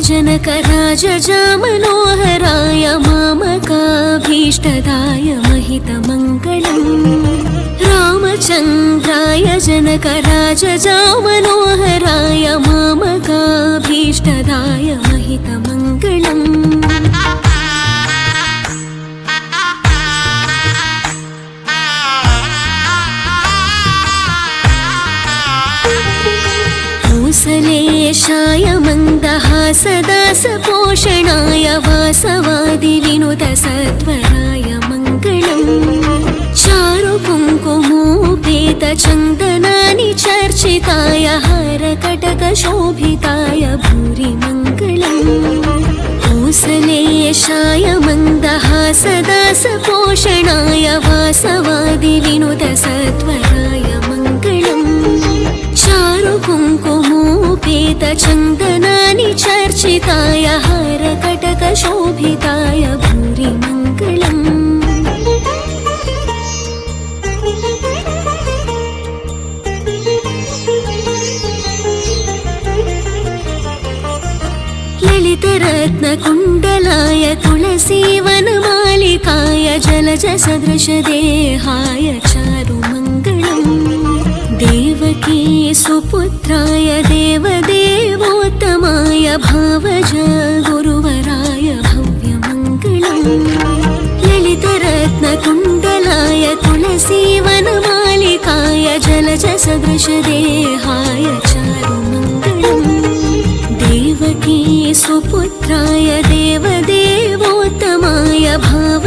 जनकराजजामनोहराय मामकाभीष्टदाय महितमङ्गलम् रामचन्द्राय जनकराजजामनोहराय मामकाभीष्टदाय महितमङ्गलम् कौसलेशाय मन्दहासदासपोषणाय वासवादिविनुतसत्वराय मङ्गलम् चारुकुङ्कुमोपेतचन्दनानि चर्चिताय हारकटकशोभिताय भूरि मङ्गलम् कौसलेशाय मन्दहासदासपोषणाय वासवादिविनुतसत्वराय मङ्गलम् चारुकुङ्कुमोपेतचन्दनानि चर्चिताय हारकटकशोभिताय भूरि मङ्गलम् ललितरत्नकुण्डलाय तुलसीवनमालिकाय जलजसदृशदेहाय चारुमङ्गलम् देवकी सुपुत्राय देवदेवोत्तमाय भावज गुरुवराय भव्यमङ्गलम् ललितरत्नकुण्डलाय तुलसीवनमालिकाय जलजसदृशदेहाय चारुमङ्गलम् देवकी सुपुत्राय देवदेवोत्तमाय भाव